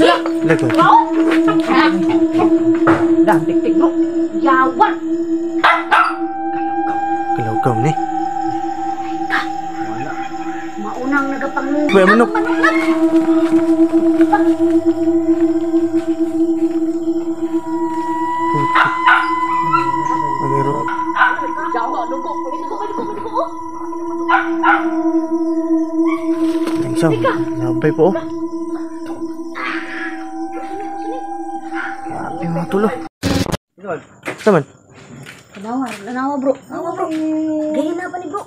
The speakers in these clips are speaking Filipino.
sila. Lego. Bro? Dah, tik-tik bro. Yawan. Kalawkaw ni. Maunang nagapanguha. Ba, manok. Manok na. Magiro. Jawa, dugo. Dugo. Langsam. Sampai po. Grabe mga tulo. Saman? Nanawa bro. Gaya na pa ni bro.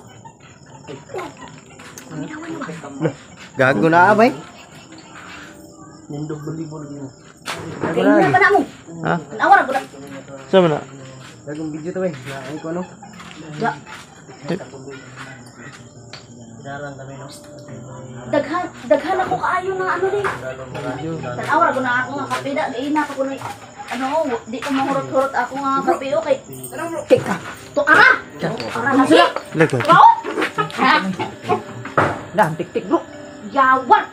Gago na abay. Nindog beli-bol gini. Gaya na pa na mo. Ha? Nanawa na bro. Sama na? Gagong video to Ay ko ano? Ya. Darang kami no. Daghan ako kaayo na ano din. Tanawa ko na ako nga kapida. Gaya na ako na ano, di ko mahurot-hurot ako nga kape okay. Teka. To ara. Ara na sila. Lego. Bro? Dah tik-tik bro. Yawan.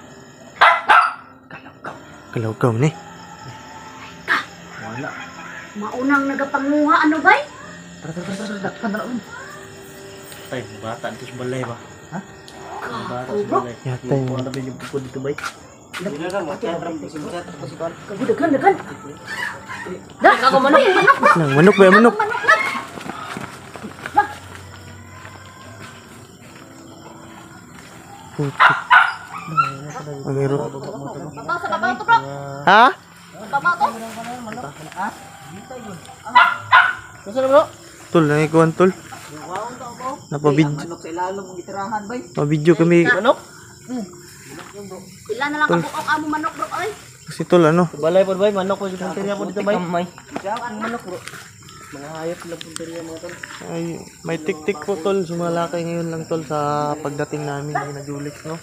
Kalawkaw ni. Wala. Maunang nagapanguha ano bay? Tara. Tay, bata dito sa balay ba? Ha? Bata sa Bro. balay. Yatay mo. Ano ba yung pukul dito bay? Daghan. Dah, ako manok. Manok ba? Manok. Putik. Magiro. Babaw sa babaw to bro. Ha? Babaw to. Gusto na bro? Tul, nangikuhan tul. Napabidyo. Manok sa ilalim mong gitirahan bay. Mabidyo kami. Manok? Pila na lang kabuok amo manok bro ay. Kasi tul ano. Sa balay po bay, manok po sa punteriya po dito bay. Ang manok bro. Mga hayop lang punteriya mga tol. Ay, may tik-tik po tol. Sumalakay ngayon lang tol sa pagdating namin na Julik, no?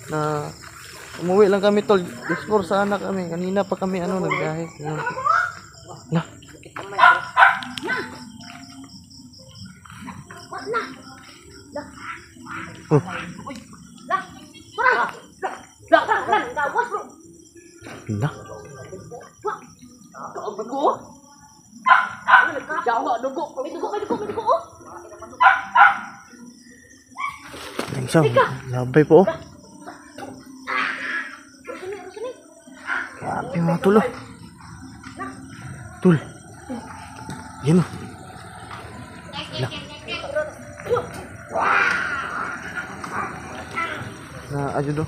Na umuwi lang kami tol. Explore sana kami. Kanina pa kami ano nagbiyahe. Na. Oh, Lah. Para. Lah, gawas bro. na. Dugo. Jawa, dugo. Dugo. Langsam. Labay po. Grabe mga tulo. Tul. Yan o. Na ayo do.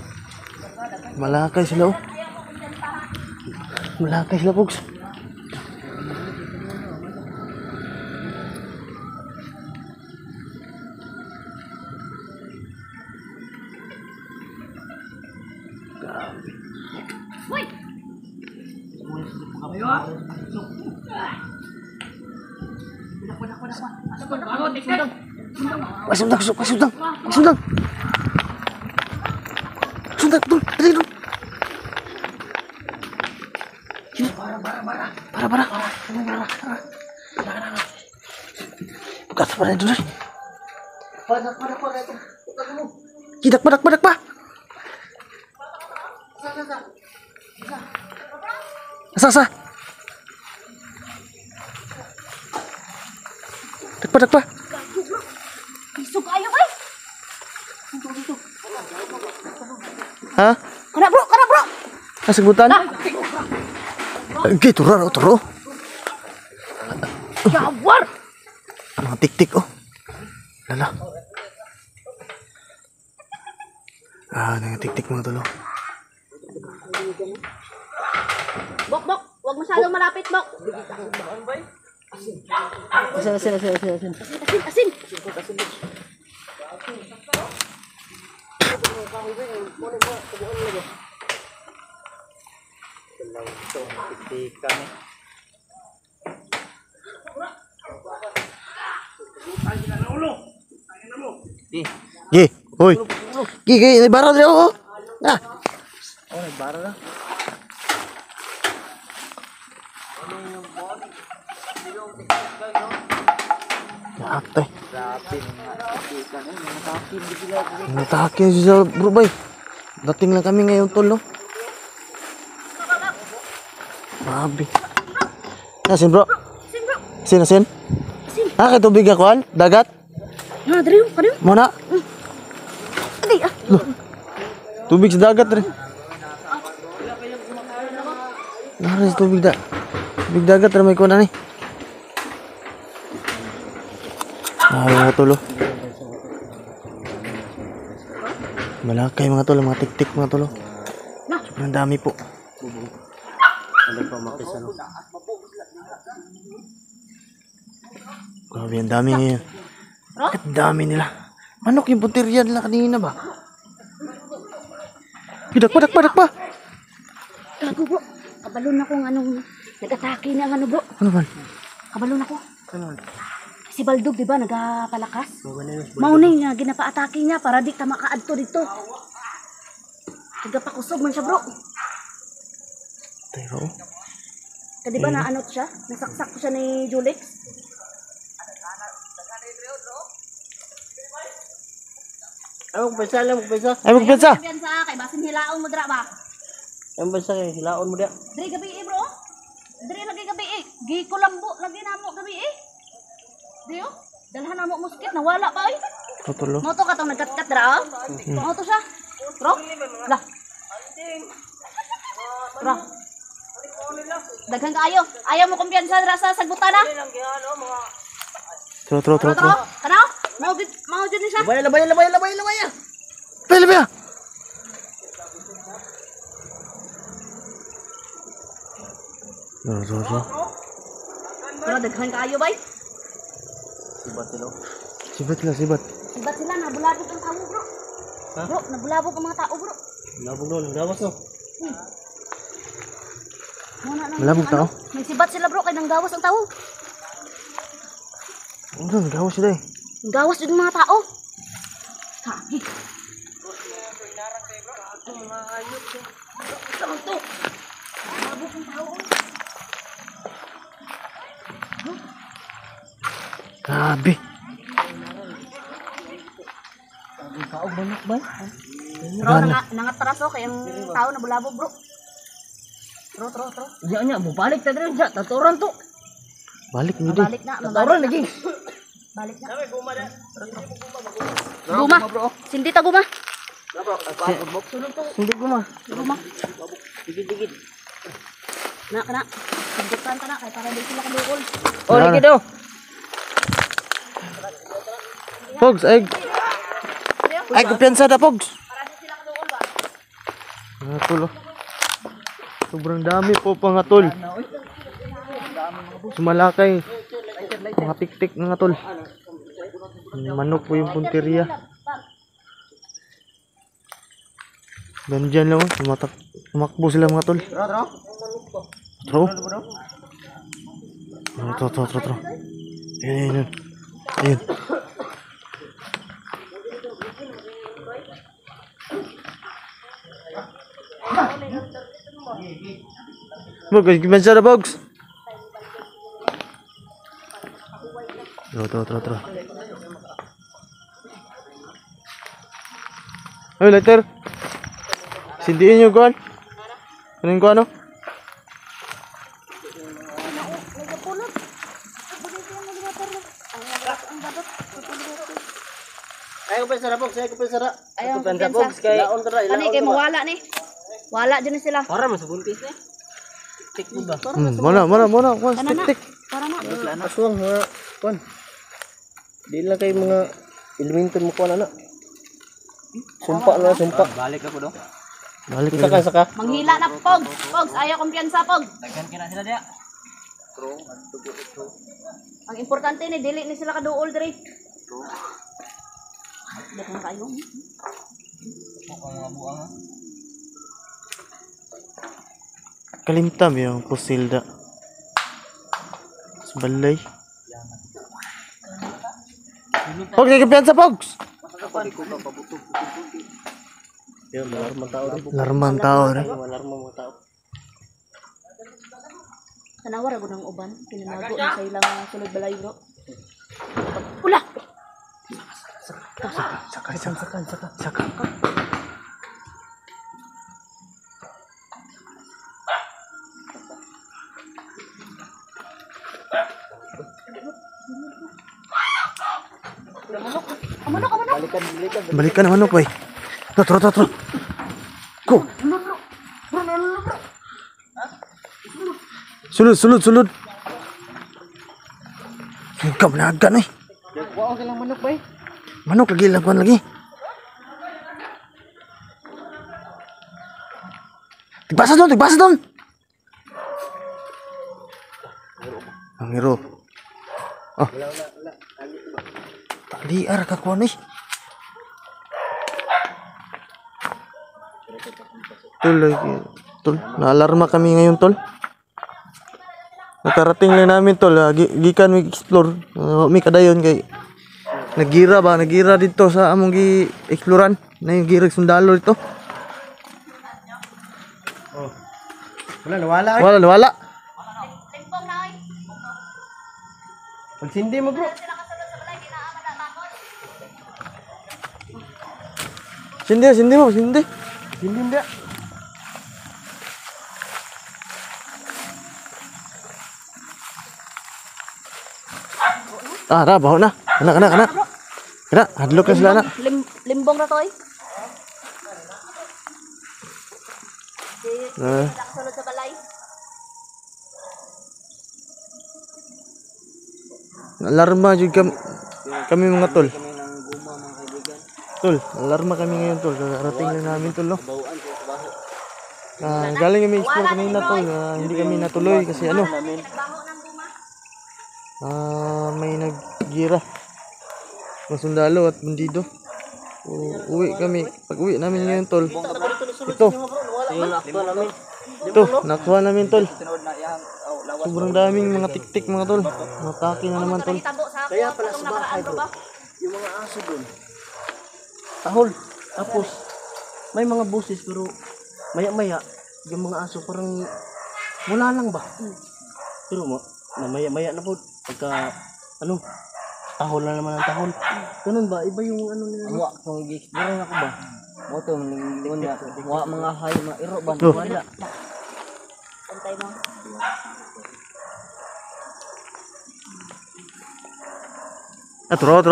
Malakay sila oh. Malakay sila folks. Pasundang. Sundag, dul, dali dul. Para. Bukas para dulu. Para. Kidak badak pa. Asa. Dak pa. Isog ayo bay. Ha? Kana bro. Nasagutan? Gitu, turo. Jawar. Mga tik-tik oh. Lala. Tik-tik mga tulo. Bok. Wag masyadong malapit, Bok. Asin. Gi, hoy. Gi, barang dia oh. Nah. Oh, barang na. Ate. Natakin sila bro bay. Dating lang kami ngayon tol no. Grabe. Asin bro. Sin bro. Asin, asin. Sin. Ah, kay tubig ako, dagat. Na, dali yung, kaniyo. Muna. Hindi, ah. Tubig sa dagat rin. Naris tubig da. Tubig dagat rin may kuha ni. Mga tulo. Malakay mga tulo, mga tik-tik mga tulo. Sobrang dami po. Ano pa makis ano? Grabe, ang dami ngayon. Bakit dami nila? Manok yung punteriya nila kanina ba? Dakpa, dakpa, dakpa! Gago bro. Kabalon akong anong nag-atake na ano bro. Ano man? Kabalon ako. Si Baldog, di ba, nagpalakas? Mauning nga, ginapa-atake niya para di ka makaadto dito. Nagapakusog man siya, bro. Tayo. Di ba na ano siya? Nasaksak ko siya ni Julix. Ay, magpisa lang, magpisa. Ay, magpinsa! Sabihan sa kay basin hilaon mo dra ba? Ay, magpisa kayo, hilaon mo dia. Dre gabi bro. Dre lagi gabi Gi kulambo lagi namo gabi Dio, dalhan namo muskit nawala pa ay. Tutulo. Moto ka tong nagkat-kat dra. Moto siya. Bro. Lah. Bro. Daghang kaayo. Ayaw mo kumpiyansa dra sa sagbutan na. Tro. Tro. Kana? Mau jud ni siya. Labay, labay, labay, labay, labay. Pila ba? Tro. Bro, daghang kaayo bay. Sibat sila. Sibat lang, sibat. Ibat sila nabulabog ang tao bro. Ha? Bro, nabulabog ang mga tao bro. Labog doon, gawas no. Muna nang Malabog tao? May sibat sila bro kay nang gawas ang tao. Ano, nagawa sila eh. Ang gawas yung mga tao. Kagi. Saan to? Nabulabog ang tao. Grabe. Kaog banyak ba? Bro, nangatras kay ang tao nabulabog bro. Tro. Iya nya, mau balik tadi aja, tatoran tuh. Balik nyo di. Balik na. Tatoran lagi. Balik na. Guma bro. Sindi ta guma. Hindi ko mah. Guma. Dikit-dikit. Kana. Sindikan ka na kay para di sila kadukol. Oh, lagi daw. Pogs, ay kumpiyansa da, Pogs. Para di sila kadukol ba? Mga tulo. Sobrang dami po mga tol. Sumalakay. Mga tik-tik mga tol. Manok po yung punteriya. Nandyan lang, tumakbo sila mga tol. Tro. Tro. Ayun. Pogs, kumpiyansa da, Pogs. Tro. Ay, lighter. Sindiin nyo, kuhan. Anong kuhan, no? Ayo pa sara box, ayo pa sara. Ayaw Ito panda box kay laon tara, Kani kay mawala ni. Wala dyan na sila. Para mas buntis ni. Tik mo ba? Mana. Kuhan, Kana na. tik-tik. Para na. Aswang mga kon. Di lang kay mga elemento mo kon ana. Sumpa. Balik ako do. Balik na. Saka. Manghila na pog. Pogs, ayaw kumpiyansa pog. Daghan kina sila dia. Ang importante ni dili ni sila kaduol diri. Dito na kayo. Mga buang. Kalimtam yung pusilda. Sa balay. Pogs, ay kumpiyansa, Pogs. Yo, alarm tao rin. Larman tao rin. Alarm mga tao. Tanawar ako ng uban. Kinanago na sa ilang sulod balay bro. Ula! Saka. Manok. Balikan ang manok, bay. Tro. Go. Sulod. Ikaw na agad eh. Wow, ka lang manok bay. Manok lagi lang lagi. Tigbasa doon. Ang hero. Oh. Liar ka kuan eh. Tol, naalarma kami ngayon, tol. Nakarating lang namin, tol. Gikan mag-explore. May kadayon kay nagira dito sa among gi-exploran. Na yung girag sundalo dito. Oh. Wala, nawala. Limpong na oy. Magsindi mo bro. Sindi mo. Hindi ba? Baho na. Kana. Kana, hadlok na sila na. Limbong na to oy. Nakasunod sa balay. Alarma jud kami mga tol. Tol, alarma kami ngayon, tol. Karating lang namin, tol, no? Galing kami explore kanina, tol. Hindi kami natuloy kasi ano, may naggira ng sundalo at bandido. Uwi kami. Pag uwi namin ngayon, tol, ito, nakuha namin, tol. Sobrang daming mga tik-tik, mga tol. Matake na naman, tol. Kaya pala sa bahay bro, yung mga aso doon, tahol. Tapos, may mga busis pero maya-maya, yung mga aso parang wala lang ba? Pero na maya-maya na po, pagka, tahol na naman ang tahol. Ganun ba? Iba yung nila. Wa, kung i-explore ako ba? Mo to, mga hay, mga iro ba? Wala. Pantay mo. Tro.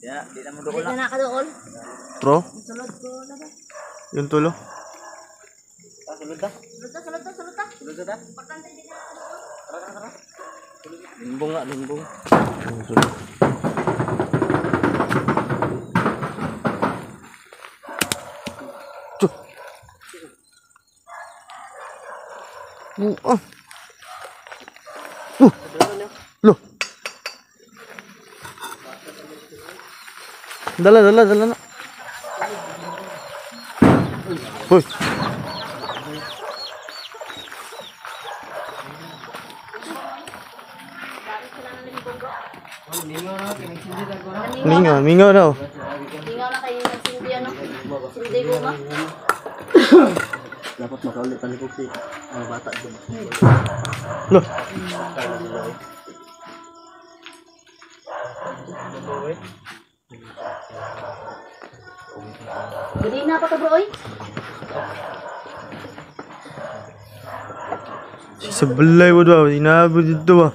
Ya, di naman Hindi na nakadoon. Tro, Sulod ko na ba? yung tulo. Sulod ka? Sulod ta. Importante din na nakadoon. Limbong. Yung tulo. Tuh. Loh. Dala na. Hoy. Mingaw daw. Tingaw na kayo ng sindi ano. Sindi guma. Dapat makaulit talikog si mga bata dun. Loh. Gudi na pa to bro oy. Sebelah mo daw, inabot dito ba?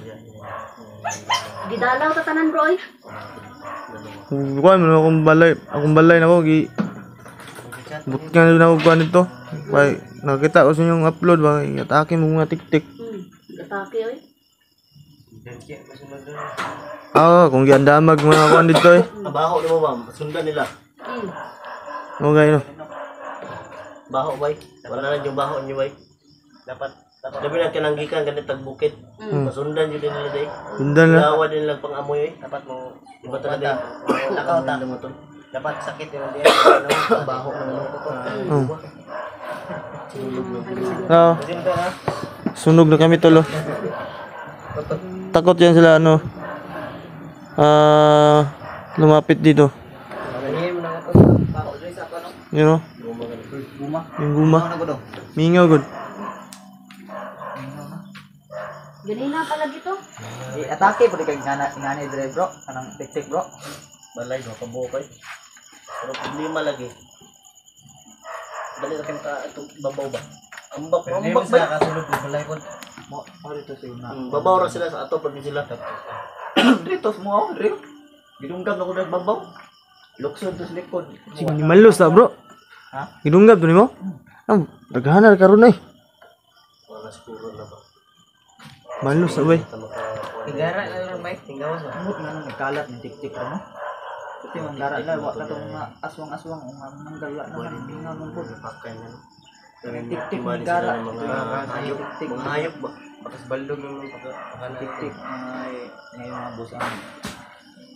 Gidalaw ta tanan bro oy. Kuha mo akong balay na ako, buti nga na ako kuha nito. Nakita ko sa inyong upload ba, atake mo mga tik-tik. Atake oy. Kung giandamag mga kuha dito eh. Baho na mo ba? Sundan nila. Okay no. Baho bay. Wala na yung baho niyo bay. Dapat sabi natin nanggikan ganit tag bukid. Masundan yun din nila day. Sundan na. Gawa din lang pang-amoy eh. Dapat mo iba talaga. Lakaw ta mo to. Dapat sakit yun din. Baho na mo to. Sunog na kami tolo. Takot yan sila lumapit dito. You know? Yung guma. Mingaw good. Ganina pala dito. Atake pwede kay ingani dire bro, kanang tik bro. Balay do kabukay. Pero problema lagi. Dali ra ka ito babaw ba? Ambak ba? Kasulod ko balay ko. Mo dito sa ina. Babaw ra sila sa ato pag sila. Dito mo ako, Dre. Ginunggam na ko nagbabaw. Luksod to sa likod. Sige, ni malos ta, bro. Ha? Gidunggab to nimo? Daghanan karon ay. Malos na bay. Tigara na lang ba? Tinggawas mo. Amot nga nang nagkalat ng tik-tik ro no. Kasi mang dara la wa ka tong mga aswang-aswang o mga manggala naman hindi nga man po. Tik-tik ng dara. Tik-tik. Mga hayop ba? Bakas baldog ng Tik-tik. Ay, ngayon mga busang.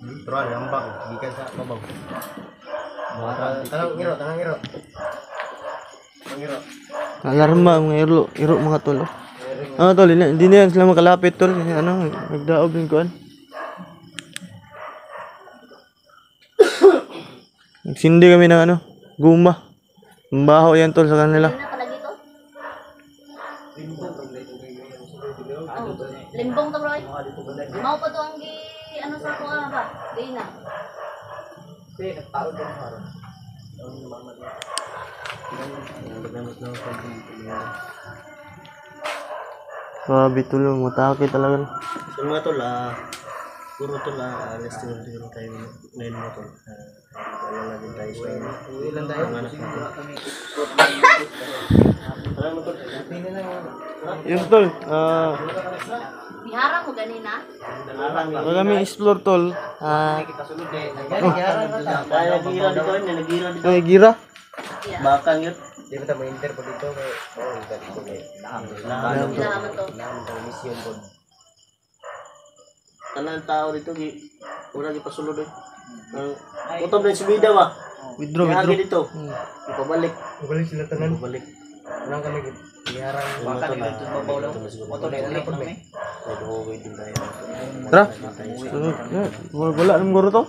Turan, lambak. Gikan sa babaw. Tanang iro. Alarma mga iro mga tol. Tol, hindi na yan sila makalapit tol. Ano, nagdaog din kuan. Nagsindi kami ng ano, guma. Mabaho yan tol sa kanila. Ano ka lagi to? Oh, limbong to bro. Mao pa to ang ano sa ako ba? Di na. Grabe tol, matake talaga. So mga tol, puro tol, alas din tayo ngayon mga tol. Alala din tayo sa ilan tayo? Mga anak natin. Salamat tol. Yung tol, Bihara mo ganina. kami explore tol. Kaya nagira dito, nagira dito. Ay, gira. Yeah. Bakang yun. Di ba tayo ma-inter po dito? Laman to. Mission po. Tanan tao dito, wala di pasulod eh. Utong na subida ba? Withdraw. Ihagi dito. Hmm. Ipabalik. Balik sila tanan. Ipabalik. Wala kami iharang. Baka dito sa babaw lang. Moto na ulit na may. Nag-uwi din tayo. Tara. Wala naman guro to.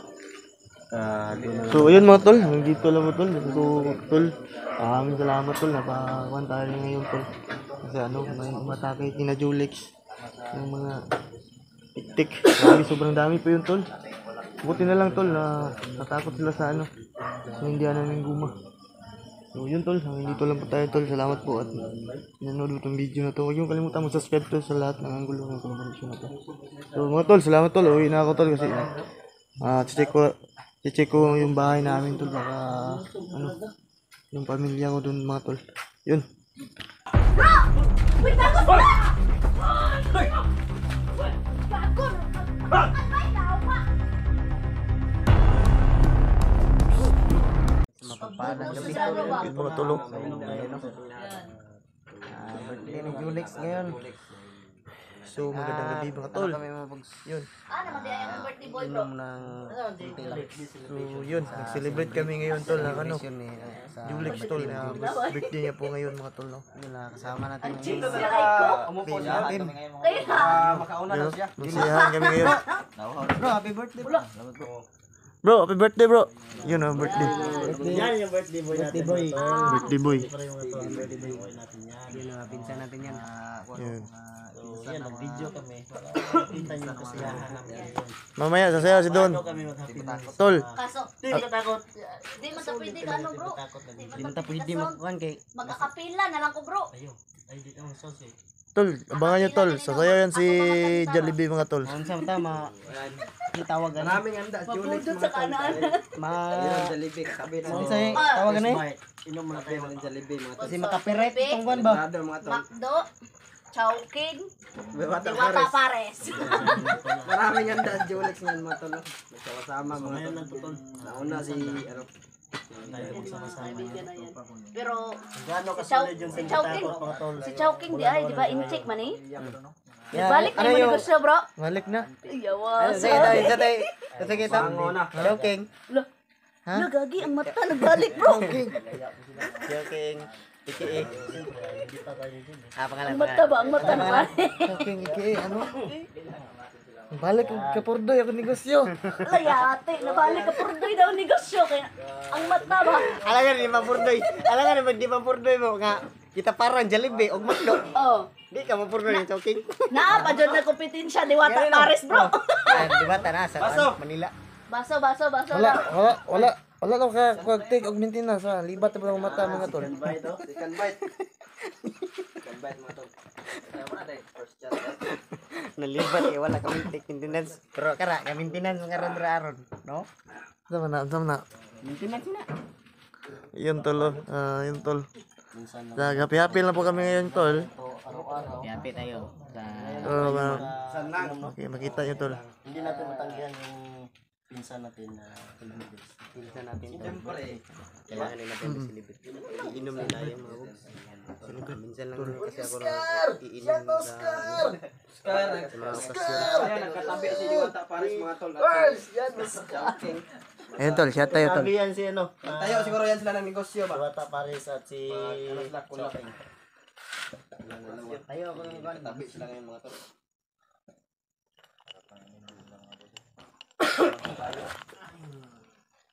So ayun mga tol, dito lang mga tol. Tol, maraming salamat tol. Napakuhan tayo ngayon tol. Kasi ano, may umatake kina Julix. Yung mga tik-tik. Sobrang dami pa yun tol. Buti na lang tol na natakot sila sa ano. Sa hindi namin guma. So yun tol, hanggang dito lang po tayo tol. Salamat po at nanonood mo itong video na to. Huwag yung kalimutan mo subscribe tol sa lahat ng anggulo ng collaboration na to. So mga tol, salamat tol. Uwi na ako tol kasi check ko yung bahay namin tol. Baka ano, yung pamilya ko dun mga tol. Yun. Wait, takot na! Bakon! Ay, nawa! Mapagpalang gabi. Yun mga tulong. Birthday ni Julix ngayon. So magandang gabi mga tol. Yun. Naman di ay ang birthday boy bro. Ng So yun, nag-celebrate kami ngayon tol ng ano. Julix tol na birthday niya po ngayon mga tol no. kasama natin Ang chicks si Aiko. Umupo siya kami ngayon mga. Kaya, Makauna na siya. Magsiyahan kami ngayon. Bro, happy birthday bro. Bro, happy birthday bro. Yun ang birthday. Yan yung birthday boy natin. Birthday boy. Birthday boy. Birthday boy natin yan. Yun ang pinsan natin yan. Yun. Yan, nag-video kami. Kita niyo kasi yan. Mamaya sasayaw si Don. Kami mag-happy birthday. Tol, kaso, Hindi ka takot. di man ta pwede ka ano bro. Hindi mo ta pwede magkuhan kay. Magkakapila na lang ko bro. Ay, di ang sauce eh. tol, abangan nyo tol. Sasayaw yan si Jollibee mga tol. Ang sa tama, itawagan. Maraming anda, Mabudot sa kanan. Jollibee, kasabi na. Tawagan eh. Inom muna tayo ng Jollibee mga tol. Kasi makapirate itong buwan ba? Macdo, Chowking, Diwata Pares. Maraming anda, Julix ngayon mga tol. Magkakasama mga tol. Nauna si, ano, Kaibigan na yan. Pero, Gano si Chowking, si Chowking di ay, di ba, in-check man eh? Balik na yung negosyo bro. Malik na. Yawa. Kasi kita. Joking. Nagagi ang mata, nagbalik bro. Joking. Iki. Pangalan. Ang mata ba? Ang mata naman. Joking iki ano? Balik ka Purdoy ako negosyo. Layate, nabalik ka purdoy daw negosyo. Kaya, ang mata ba? Alam nga di mapurdoy. Alam nga di mapurdoy mo nga. Kita parang Jollibee og Macdo. Oh. Di ka mapurdoy ng Joking. Naa pa dyan na kompetensya, Diwata Pares bro. Di ba na sa Manila. Baso. Wala. Wala lang ka take og maintenance ha. Libat na ba ang mata mga tol. Second bite, oh. Second bite. Second bite, mga tol. First shot. Nalibat eh, wala kami take maintenance. Pero kara, kami maintenance nga aron, no? Sama na. Maintenance na. Yun tol. Yun tol. Minsan lang. Happy lang po kami ngayon tol. Araw-araw. Happy tayo. Minsan lang, no? Okay, makita nyo tol. Hindi natin matanggihan yung pinsan natin na celebrities. Pinsan natin to. Siyempre. Kailangan nila natin celebrity. Iinom nila yung mga bugs. Minsan lang kasi ako na iinom sa mga okasyon. Ayan, nagkatabi si Diwata Paris mga tol. Joking. Ayun tol, siya tayo tol. Sabi yan si ano? Tayo siguro yan sila ng negosyo ba? Bata Paris at si... Kulak. Tayo ako ng iban. Tabi sila ngayon mga tol.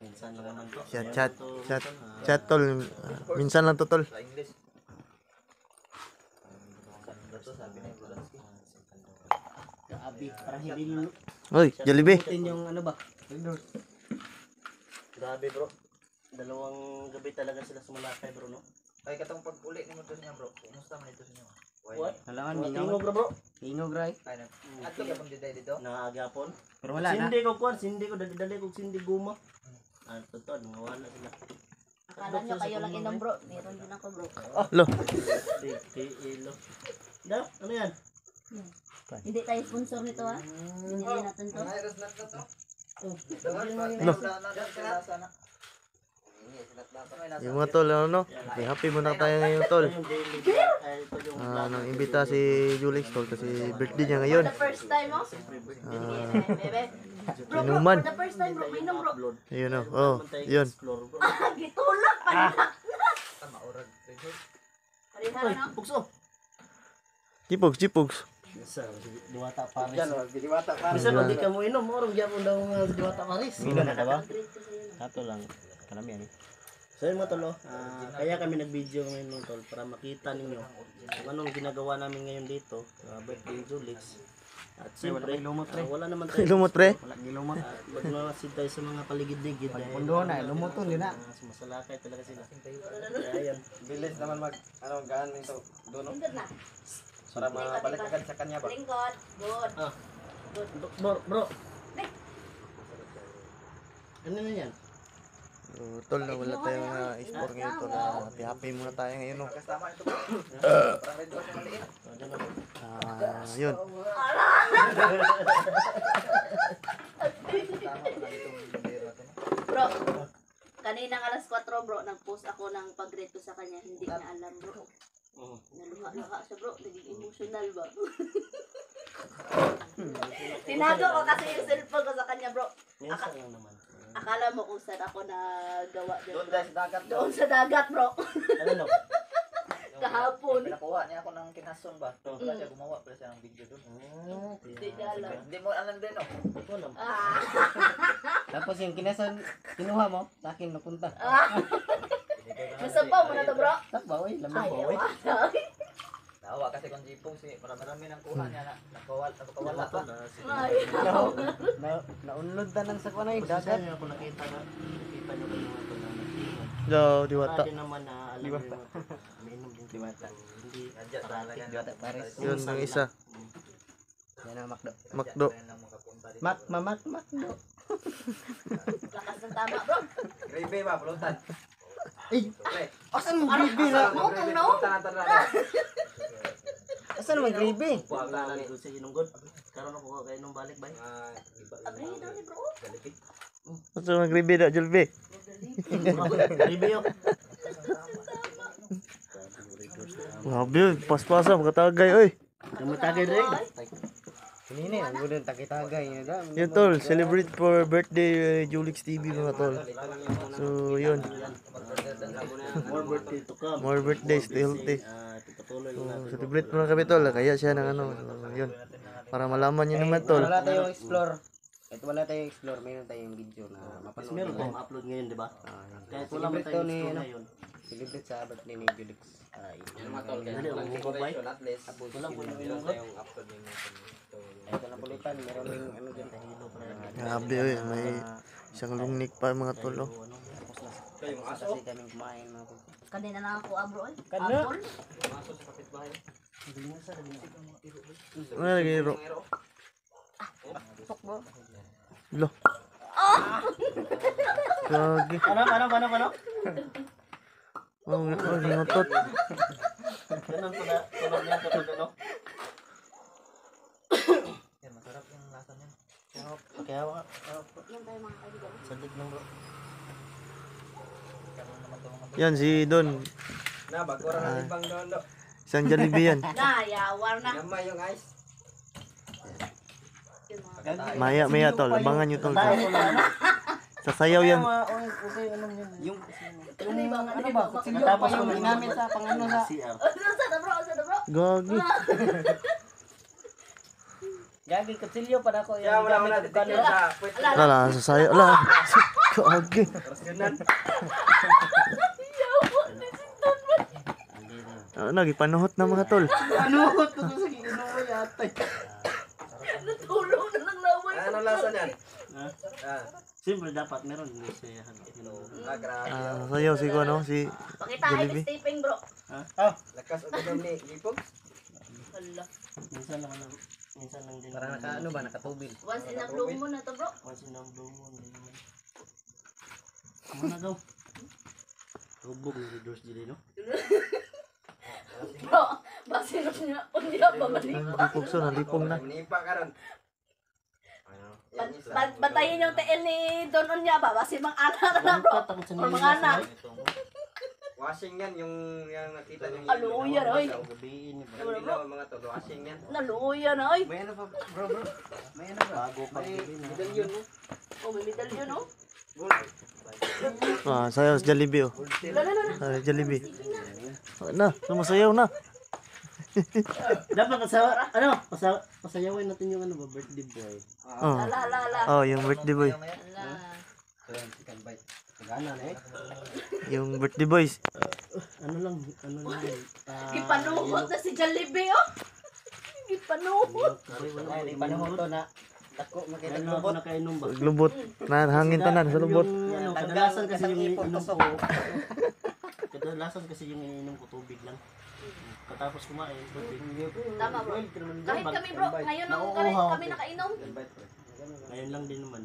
Minsan lang naman to. Chat tol. Minsan lang to tol. Sa English. Grabe, parang hindi nyo... Hoy, Jollibee. Putin yung ano ba? Grabe bro. Dalawang gabi talaga sila sumalakay bro, no? Ay, katong pag-uli ni mo to niya bro. Kumusta man ito sa inyo? What? Halangan Tingog bro bro. Tingog ray. Ay, ato ka pang diday dito. Nakagapon. Pero wala na. Sindi ko kwan, sindi ko dali ko sindi guma. Totoo, nawala sila. Akala nyo kayo lang inom bro. Meron din ako bro. Lo. Ilo. Da, ano yan? Hindi tayo sponsor nito ha. Binili natin to. Virus na to. No. Sana. Yung mga tol, ano? Happy muna tayo ngayon tol. Yung daily ay ito yung Nang imbita si Julix tol kasi birthday niya ngayon. For the first time oh. Bebe. Bro, Inuman. for the first time bro. Mainom bro. upload. Ayun o. Oh, yun. Explore bro. Gitulak pa na. Maurag. Parihara no? Pugso. Chipogs. Sa Diwata Paris. Yan, Diwata Paris. Bisa ba di ka mo inom, orong gyapon daw nga sa Diwata Paris. Inom na ba? Ato lang. Kanami yan. So yun mga tol, kaya kami nag-video ngayon mga tol para makita ninyo kung anong ginagawa namin ngayon dito sa birthday Julix. At siyempre, wala naman tayo. Lumot pre. Wala gilumot. At magmasid tayo sa mga paligid-ligid. Pundo na, lumuton din na. Masalakay talaga sila. Kaya yan. Bilis naman gaan nito doon Lingkod na. para mabalik agad sa kanya ba. Lingkod. Good. Bro. Ano na yan? Tol, na wala tayong explore ngayon tol. Happy muna tayo ngayon o. Kasama ito bro. Parang red doors na maliit. Yun. Bro. Kaninang alas 4 bro, nag-post ako ng pag-rate ko sa kanya. Hindi na alam bro. Naluha-luha siya bro. Naging emotional ba? Tinago ko kasi yung cellphone ko sa kanya bro. Minsan lang naman. Akala mo kung saan ako nagawa dyan Doon bro. guys, dagat doon. Doon sa dagat bro. Ano no? Kahapon. Pinakuha niya ako ng kinason ba? Wala siya gumawa pala siya ng video doon. Hindi niya alam. Hindi mo alam din no? Ito lang. Tapos yung kinasan, kinuha mo, sa akin napunta. Masabaw mo na to bro. Takba, oy, lamang Ayaw po, oy. Nawa kasi kung jipong si marami nang kuha niya na nakawala pa. Ayaw. Naunlod na lang sa kanay, Kasi dagat. niyo ako nakita nyo ba yung mga ito na nagtiwan. Yo, Diwata. Din naman na alam mo yung umiinom din Diwata. Hindi Adjust talaga. Diwata Paris. Yun, ang isa. Yan ang makdo. Makdo. Mak. Lakas ng tama bro. Gravy ba, pulutan? Asan mo gravy na? Pulutan natin na. Asan mo gravy? pagkalan ko sa inunggod. Karon ako kayo nung balik ba? Abrihin daw ni bro. Ito ang gribe na, Jollibee. Review. Grabe yun, paspasa, makatagay, oy. Kamatagay rin. Kanina, ang gudang takitagay. Yun tol, celebrate for birthday Julix TV mga tol. So yun, More birthday to come. more birthdays, stay healthy. Patuloy So lang natin. celebrate muna kami tol, kaya siya ng ano, so, yun. Para malaman nyo naman tol. Wala tayong explore. Kahit wala tayong explore, mayroon tayong video na mapanood. Meron tayong upload ngayon, di ba? Kahit wala man Celebrate to tayong ni, explore ano, ngayon. celebrate sa birthday ni Julix. Dali, ang mababay. Wala po yung inunggod. Kahit walang pulutan, meron yung ano dyan. Grabe oy, may isang lungnik pa mga tol. Oh. Kasi kami kumain mga po. Kanina na ako abro eh. Kana? Apple. Ano lagi ro? Tok bro. Lo. Gagi. Ano? Oh, gingotot. Ganun pala. Tulad niya kapag ano. Yan, masarap yung lasa niyan. Kaya nga. Yan tayo mga kaibigan. Salig lang bro. Karoon naman ito mga Yan si Don. Na, bago ra na ibang doon do. Isang Jollibee yan. Na, yawar na. Gamay yung ice. Yung mga Maya tol, abangan nyo tol. Tayo ko lang. Sasayaw yan. Okay, anong yun? Yung ano ba? Tapos yung kung ginamit sa pangano sa CR. Sa na bro, sa na bro. Gagi. Gagi, kutsilyo pa na ako. Kaya wala na titikyo sa puwet. Ala, sasayaw. Ala. Gagi. Rasyonan. Ano, gipanuhot na mga tol. Anuhot ko sa ginuwa yata. Natulog na lang laway. Ano lasa niyan? Ha? Ah, Siyempre dapat meron din siya. grabe. Sayaw si ko, no? Si Pakitain Jollibee. ni Stephen bro. Lakas ang gudom ni Gipog. Hala. Minsan lang din. parang naka ano ba nakatubil. Once in a blue moon na to bro. Once in a blue moon. Ano daw? Rubog ni Redoors dili no? Bro, basin niya. Unya babalik. Nalipog so, nalipong na. Nipa ka ron. Ano? Yan isa. Batayin yung TL ni Don Unya ba? Basin mang anak na bro. Or mga anak. Washing yan, yung nakita niyo. Aluya na, oy. Gabiin ni Yung ilaw, mga to, washing yan. Naluya na oy. May ano pa bro? May ano ba? bago pa gabi na. Medalyon mo. Oh, may medalyon oh. Sayaw si Jollibee, oh. Jollibee. Na, sumasayaw na. Dapat pasayawin natin yung ano ba birthday boy. Oh. Ala. Oh, yung birthday boy. Ala. Gana na eh. Yung birthday boys. Ano lang yun. Gipanuhot na si Jollibee oh. Gipanuhot. Ay, panahon to na dako makita ko ako nakainom ba. Lubot. Hangin tanan sa lubot. Yung kadalasan kasi yung iniinom ko. Kadalasan kasi yung iniinom ko tubig lang. Katapos kumain, tubig. Tama bro. Kahit kami bro, ngayon lang kami nakainom. Ngayon lang din naman.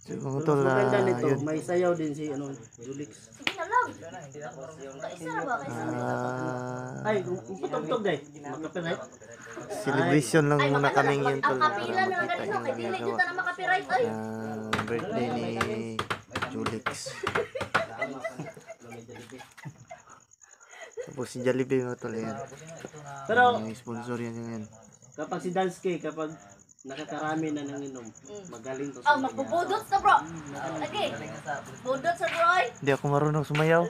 So, mga tol, Maganda nito, yun. may sayaw din si Julix. Sige na lang. Kaisa na ba? Kaisa na. Ay, putog-tog dahil. Makapirate. Celebration lang Ay, muna maganda kaming na. yun Ang tol. kapila na lang ganito. Kay dili dito na makapiright ay. Birthday ni Julix. Tapos si Jollibee mga tol, yan. Pero Yung sponsor yan yan. kapag si Dansky, kapag nakakarami na ng inom, magaling to Oh, magbubudot sa bro. Lagi. Budot sa bro ay. Hindi ako marunong sumayaw.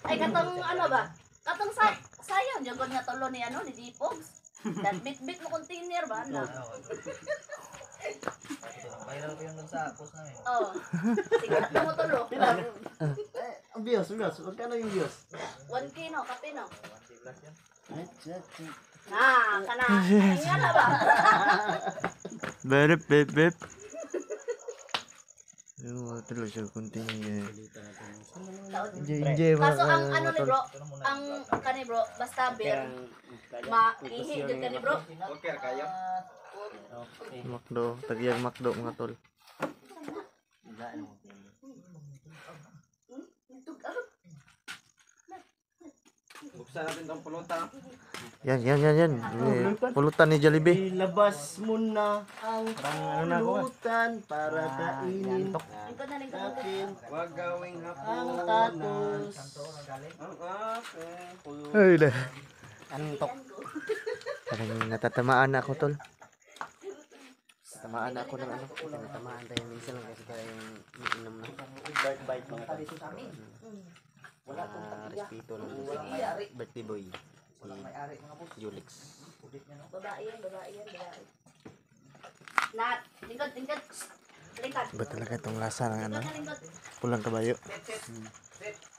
Ay katong ano ba? Katong sayang jagod nga tulo ni ano ni Dipogs. Dan bit mo container ba na? viral ko yun dun sa post namin. Oh. Sige na mo tulo. Ang views. Magkano yung views? 1K no, kape no. 1 plus yan. Na, kana. Nga na ba? Berep, bep, bep. Yung mga tol, siya continue. Enjoy Kaso mga ang ano ni bro, ang kani bro, basta beer. Maihi jud kani bro. Okay, kayo. Makdo, tagyang makdo mga tol. Buksan natin tong pulutan. Yan. Pulutan ni Jollibee. Ilabas mo na ang pulutan para kainin Lingkod na lingkod. akin Wag gawing ang hapon. tatos. Ang aking Ay, na. Antok. Parang natatamaan na ako tol. Tamaan na ako ng ano. Natamaan tayo minsan lang kasi tayo yung inom na. Bite mga tatos. Respeto lang. Birthday boy. Si Julix. Babae yan. Nat, lingkod. Lingkod. Iba talaga itong lasa ng ano. Lingkod. Pulang kabayo.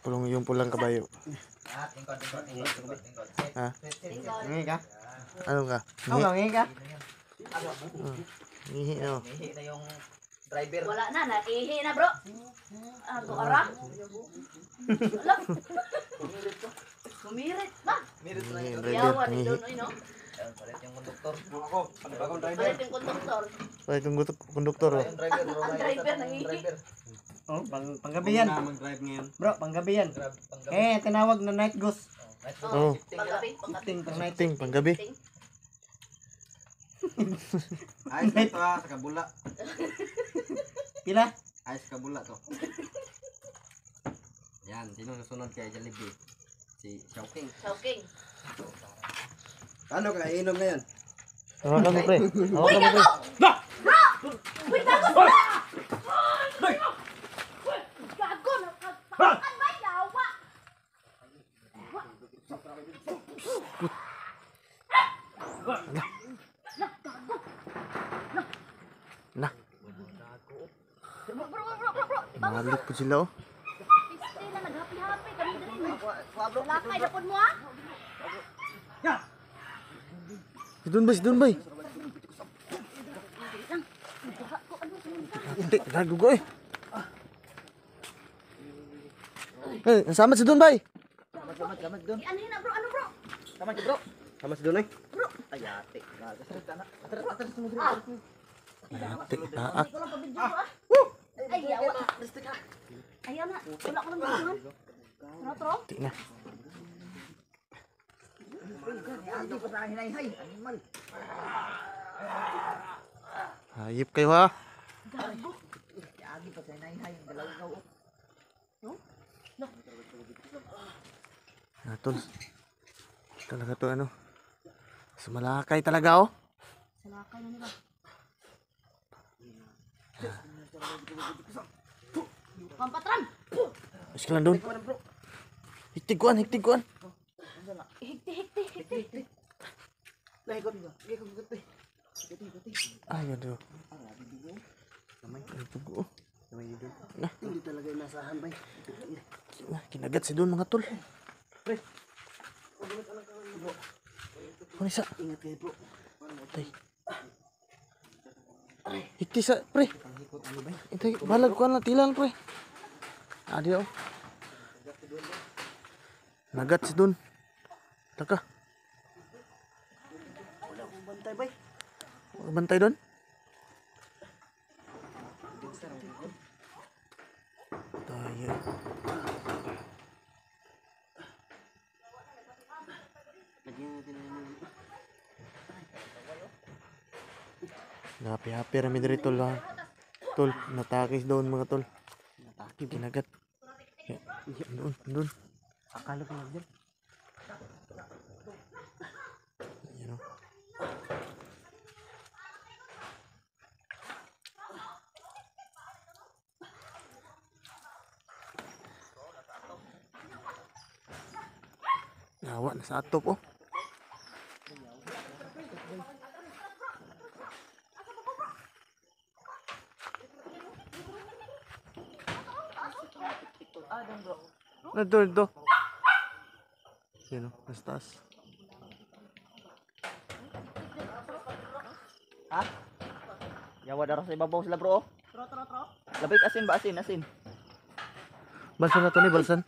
Yung pulang kabayo. Lingkod. Ha? Lingkod. Ngi ka? Ano ka? Ngi ka? Ngihi, oh. Mihi na yung Driver. Wala na, naihi na bro. Ako ara. Wala. Kumirit ba? Meron na yun. Driver, Yawa ni nangihi. doon, no? Palit yung konduktor. Ako, bagong driver. Palit yung konduktor. Ay, kung konduktor oh. Yung driver. Ang driver nangihi. Oh, panggabi yan. Na mag-drive ngayon. Bro, panggabi yan. Eh, tinawag na night ghost. Oh, Paggabi, paggabi. Ting pang night. ting panggabi. Ayos na ito ha, sa kabula. Pila? Ayos sa kabula to. Yan, sino nasunod kay Jollibee? Si Showking. Showking. Paano ka inom ngayon? Hawakan mo pre. Hawakan mo pre. Uy, gago sila! Gago, nakapaan ba? Yawa! Na, Bro, bro, bro, bro, bro. nahalik po sila oh. Piste na, naghapi-hapi kami din. Lakay na po mo, ha? Si Don Bay, si Don Bay. Hindi, nagugo eh. Eh, nasama si Don Bay. Gamat doon. Ano na bro, ano bro? Gamat bro. Sama si Donoy. Ay, ate. Atras na. Tik, taak. Ikaw lang pabidyo bro, ah. Ay, yawa. Ayaw na, wala ko lang gano'n. Ano, tro? Tik na. Ate pa sa hinay-hay. Animal. Hayip kayo ha. Gago. Ate pa sa hinay-hay. Ang dalaw-gaw. Tol. Talaga to ano. Sumalakay talaga oh. Salakay na nila. Pampatran! Mas ka lang doon. Hiktig kuan, hiktig kuan. Hikti, hikti, hikti. Lahikot mo. Ay, aduh. Ay, tugo. Nah, Hindi talaga inasahan bay. nah, kinagat si Don mga tol. Ano isa? Ingat kayo bro. Tay. Hikti sa, pre. Itay, balag kuan lang, tilang, pre. Adi oh. Nagat si Don. Taka. Wala akong bantay bay. Bantay Don. Tayo. Lagyan natin ang Happy rami diri tol ha. Tol, natakis doon mga tol. Natakis kinagat. Doon, doon. akala ko lang dyan. Yan oh. Nawa na sa atop oh. Ito. Yan oh, nasa taas. Ha? Yawa daro sa ibabaw sila bro. Tro. Labik asin ba asin? Balsan na to ni, balsan.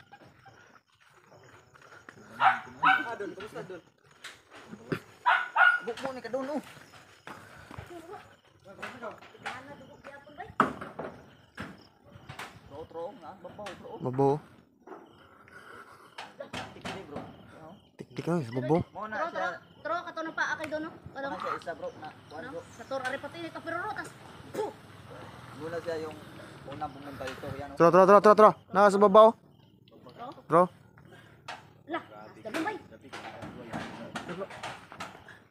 Bukmo ni kadun oh. Tro nga babaw bro. Babo. Tikli bro. Tik-tik lang sa babo. Mo na siya. Tro, katono pa akay doon, no? Mo na siya isa bro na. Ano? Sa tor, ari pati nito, pero rotas. Puh! Muna siya yung unang pumunta dito yan. Tro. Naka sa babaw. Tro. Lah, sabon bay.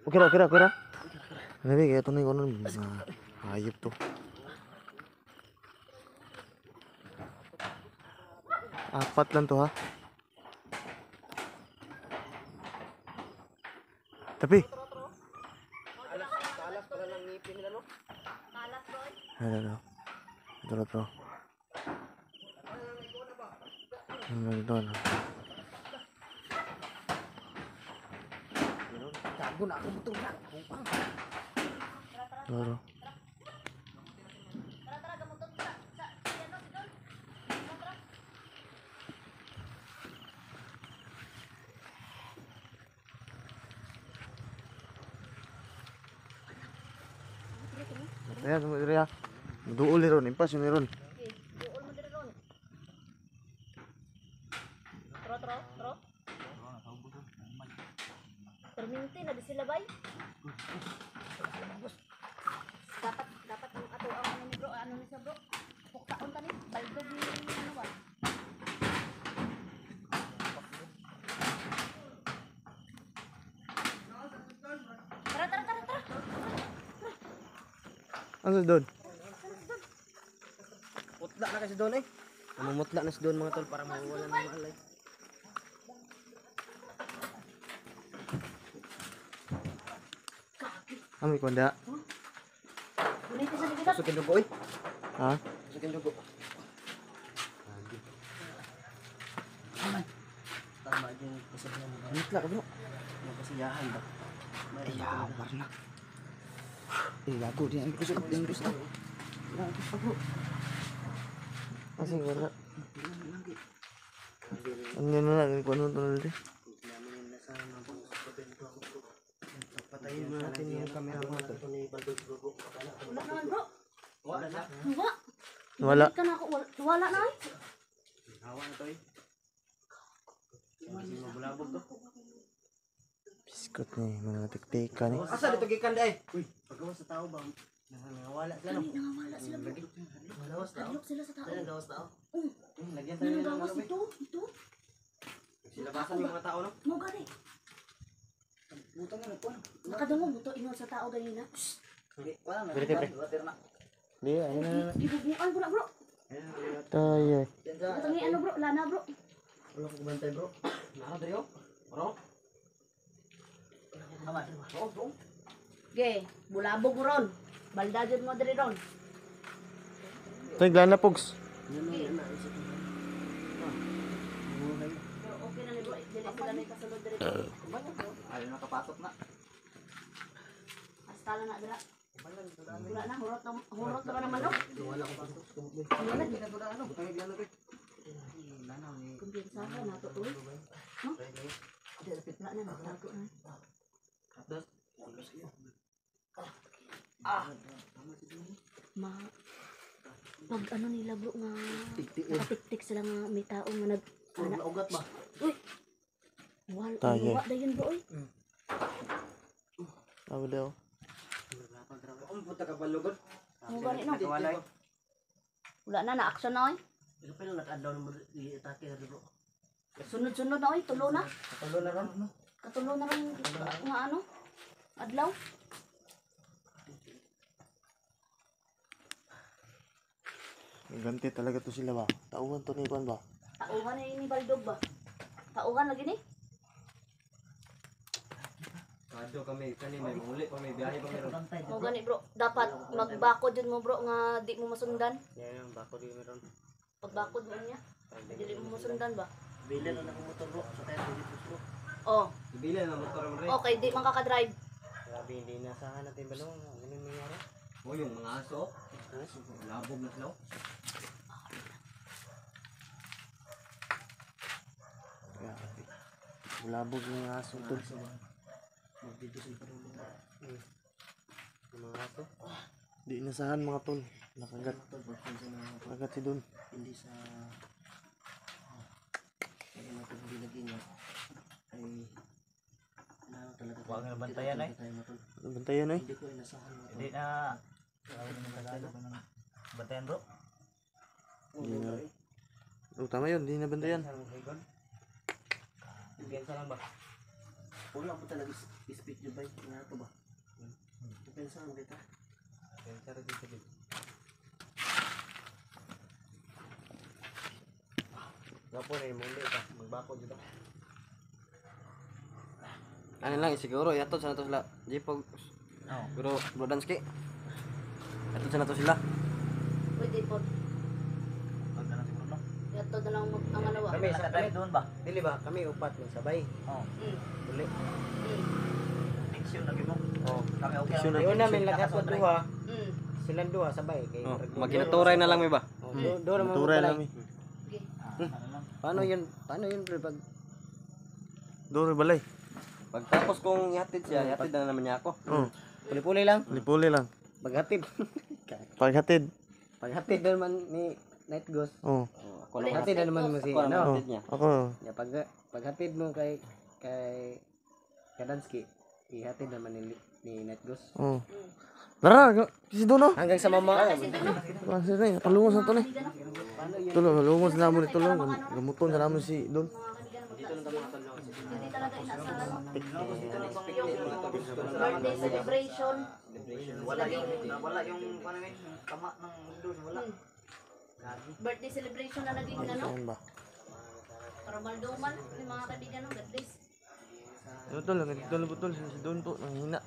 Kira. Nabi, kaya ito na yung ano. Hayop to. Apat lang to ha. Tapi. Ano. Tro. Ano. Gago na ako butong na. Tro. Ayan, diri ha. Duol ni ron, impas yun ni ron. Okay, duol mo diri ron. Tro. Perminti na di sila bay. Dapat ang ato ang ano ni bro, ano ni sa bro. Puktaon tani, baldog ni ano ba? Tara. Ano doon? Mutla na kasi doon eh. Mamutla na si doon mga tol para mawala ng malay. Amoy konda. Bunit sa ligitan. Sukin dugo eh. Ha? Sukin dugo. Tama yung kasabihan mo. Mutla ka bro. Yung kasiyahan ba? Ay, war na. Lago din ang gusto din gusto. Lago pa bro. Kasi wala. Ano yun na lang, kung ano ito na Patayin mo natin yung camera mo. Wala naman bro. Wala. Wala. Ka na ako. Wala na ay. Hawa na to eh. Hindi mo bulabog to. Biskot ni, mga tiktika ni. Asa dito gikan dai? Uy, pagawa sa tao ba? Nangawala sila no. Kani nangawala sila bro. Nagawas tao. Halok sila sa tao. Nagawas tao. Lagyan tayo ng Nanagawas ano, ito. silabasan yung mga tao, no? Mo gani. Butang na po. Nakadungog buto ingon sa tao ganina. Shh. Wala na. Pwede, pre. Water na. Di, ayun na. Gibubuan ko na bro. Tayo. Tangi ano bro, lana bro. Wala ko bantay bro. Ano tayo? Bro? Aman. Oo bro. Ge, bulabog mo ron. Baldadyon mo diri ron. Tayo, glana pogs. Pero okay na ni bro. Dili sila may kasunod diri bro. Ayaw nakapasok na. Hasta lang na dira. Wala na, hurot na naman no. Wala ko pasok. Wala na, Kita ko na ano. Butang ilan na kumpiyansa ka na to uy. No? Wala na, nagtago na. Ma pag ano nila bro nga nakatiktik sila nga may tao nga nag Wala ugat ba? uy wala Tayo. wala dayon bro uy Ako daw. Ang puta ka balugod. mo gani no Wala eh. wala na action na oy Ikaw pa lang nag-adlaw ng i-atake na bro. sunod na oy tulo na Katulo na ron. katulo na rin nga ano adlaw Ganti talaga to sila ba? Tauhan to ni Kwan ba? tauhan na ni Baldog ba tauhan lagi ni Kado kami, kani may muli pa may biyahe pa meron. mo gani bro dapat magbakod jud mo bro nga di mo masundan Yan yung bako di meron. pagbakod mo niya dili mo masundan ba Bila na ng motor bro. Sa tayo dito bro. oh Ibila na motor mo rin. okay di man kakadrive Grabe, hindi nasahan natin ba nung ganun nangyari? O yung mga aso. Labog na sila. Bulabog yung aso tol. Magdito sa parang Yung mga aso. Di nasahan mga tol. Nakagat. Nakagat si Don. hindi sa kaya natin hindi nag-ingat ay kailangan talaga Huwag na bantayan eh. Bantayan eh. Hindi ko inasahan mo Hindi na. Tawag naman Tagalog ng bantayan bro. Hindi na. Oh, tama yun. Di na bantayan. Gansa lang ba? wala po talaga speed yung bike nga ito ba depensa ang dito Gansa rin dito dito. Gapo na yung muli pa. Magbako dito. Ano lang, siguro yato sa nato sila. Jipog. Oo. Pero Brodanski. Yato sa nato sila. pwede po Huwag na lang siguro no. yato na lang ang ano ba Kami, Nakadrive doon ba? Dili ba? Kami upat ng sabay. Oo. Muli. Action lagi mo. Oh. Kami okay Action lang. na. Ayun namin lagat po duha. Silang duha sabay kay Maginaturay na lang may ba? Do naman Turay lang eh. okay Ano lang. Paano yun pre pag Duro balay. pagtapos kong ihatid siya, ihatid na naman niya ako. Oh. Puli-puli lang. Lipuli lang. Paghatid. Paghatid. Paghatid na naman ni Night Ghost. Oh. Ako lang hatid na naman mo si ano. Oh. Ako. Ya paghatid mo kay Kadansky, ihatid naman ni Night Ghost. Oh. Tara, kasi doon, no? Hanggang sa mama. Kasi na, palungos na to, ne. Tulo, malungos na naman ito, no. Gamuton na naman si doon. Hindi talaga inasahan. Birthday celebration. Wala yung tama ng doon, wala. Birthday celebration na naging ano. Ayan ba? Para malduman. Yung mga kaibigan ng God bless. Ito lang, si doon po, nangihina.